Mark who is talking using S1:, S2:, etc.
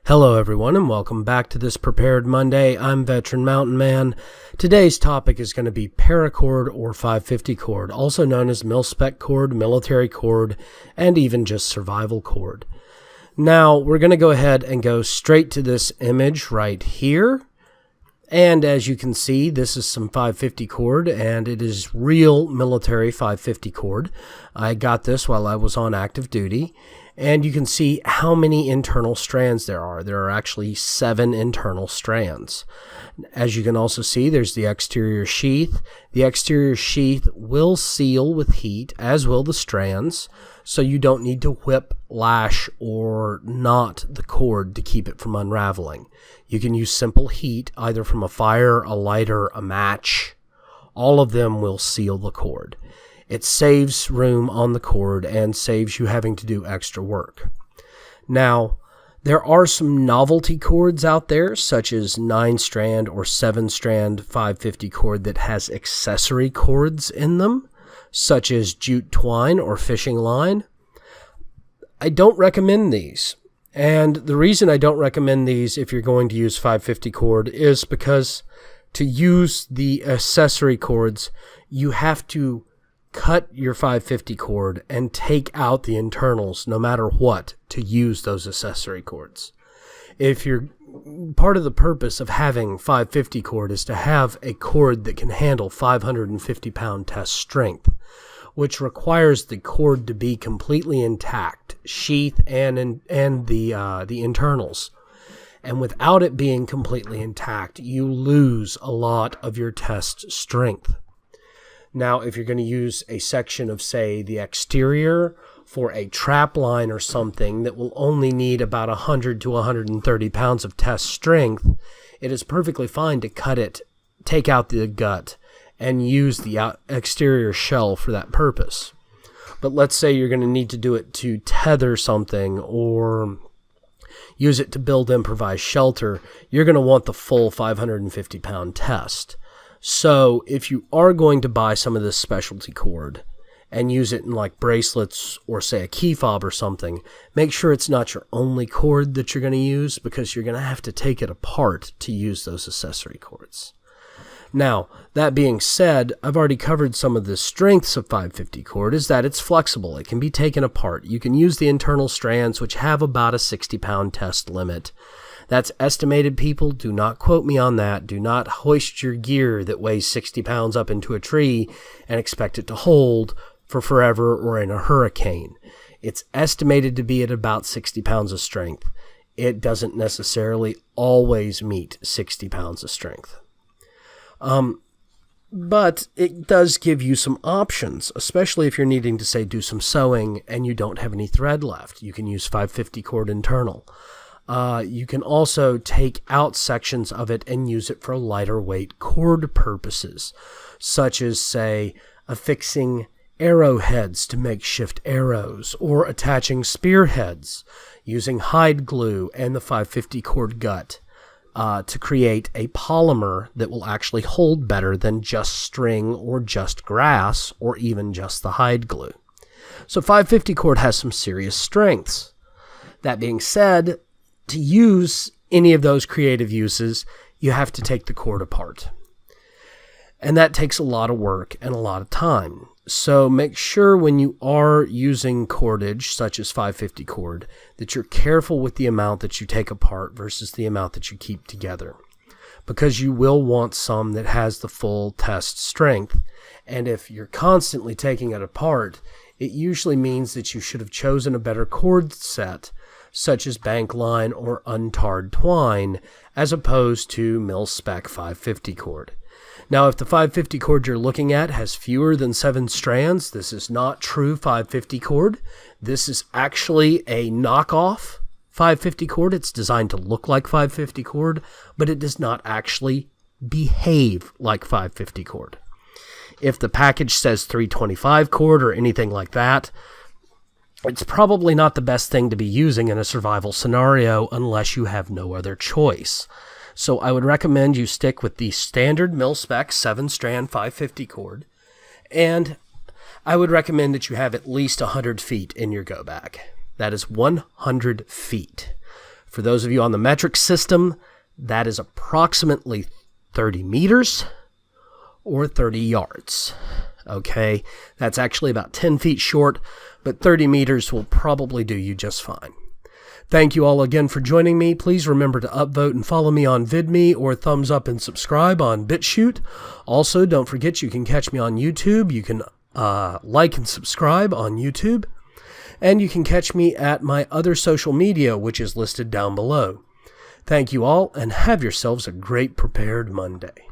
S1: Hello everyone and welcome back to this Prepared Monday. I'm Veteran Mountain Man. Today's topic is going to be paracord or 550 cord, also known as mil-spec cord, military cord, and even just survival cord. Now we're going to go ahead and go straight to this image right here. And as you can see, this is some 550 cord, and it is real military 550 cord. I got this while I was on active duty, and you can see how many internal strands there are. There are actually 7 internal strands. As you can also see, there's the exterior sheath. The exterior sheath will seal with heat, as will the strands, so you don't need to whip, lash, or knot the cord to keep it from unraveling. You can use simple heat, either from a fire, a lighter, a match. All of them will seal the cord. It saves room on the cord and saves you having to do extra work. Now, there are some novelty cords out there, such as 9-strand or 7-strand 550 cord that has accessory cords in them, such as jute twine or fishing line. I don't recommend these. And the reason I don't recommend these if you're going to use 550 cord is because to use the accessory cords, you have to cut your 550 cord and take out the internals no matter what to use those accessory cords. If you're part of the purpose of having 550 cord is to have a cord that can handle 550-pound test strength, which requires the cord to be completely intact, sheath and the internals. And without it being completely intact, you lose a lot of your test strength. Now, if you're going to use a section of, say, the exterior for a trap line or something that will only need about 100 to 130 pounds of test strength, it is perfectly fine to cut it, take out the gut, and use the exterior shell for that purpose. But let's say you're going to need to do it to tether something or use it to build improvised shelter, you're going to want the full 550-pound test. So if you are going to buy some of this specialty cord and use it in like bracelets or say a key fob or something, make sure it's not your only cord that you're going to use, because you're going to have to take it apart to use those accessory cords. Now, that being said, I've already covered some of the strengths of 550 cord is that it's flexible. It can be taken apart. You can use the internal strands, which have about a 60-pound test limit. That's estimated, people. Do not quote me on that. Do not hoist your gear that weighs 60 pounds up into a tree and expect it to hold for forever or in a hurricane. It's estimated to be at about 60 pounds of strength. It doesn't necessarily always meet 60 pounds of strength. But it does give you some options, especially if you're needing to, say, do some sewing and you don't have any thread left. You can use 550 cord internal. You can also take out sections of it and use it for lighter weight cord purposes, such as, say, affixing arrowheads to makeshift arrows or attaching spearheads, using hide glue and the 550 cord gut to create a polymer that will actually hold better than just string or just grass or even just the hide glue. So 550 cord has some serious strengths. That being said, to use any of those creative uses, you have to take the cord apart. And that takes a lot of work and a lot of time. So make sure when you are using cordage, such as 550 cord, that you're careful with the amount that you take apart versus the amount that you keep together, because you will want some that has the full test strength. And if you're constantly taking it apart, it usually means that you should have chosen a better cord set, such as bank line or untarred twine, as opposed to mil-spec 550 cord. Now, if the 550 cord you're looking at has fewer than 7 strands, this is not true 550 cord. This is actually a knockoff 550 cord. It's designed to look like 550 cord, but it does not actually behave like 550 cord. If the package says 325 cord or anything like that, it's probably not the best thing to be using in a survival scenario unless you have no other choice. So I would recommend you stick with the standard mil-spec 7-strand 550 cord, and I would recommend that you have at least 100 feet in your go bag. That is 100 feet. For those of you on the metric system, that is approximately 30 meters or 30 yards. Okay, that's actually about 10 feet short, but 30 meters will probably do you just fine. Thank you all again for joining me. Please remember to upvote and follow me on VidMe or thumbs up and subscribe on BitChute. Also, don't forget you can catch me on YouTube. You can like and subscribe on YouTube. And you can catch me at my other social media, which is listed down below. Thank you all, and have yourselves a great Prepared Monday.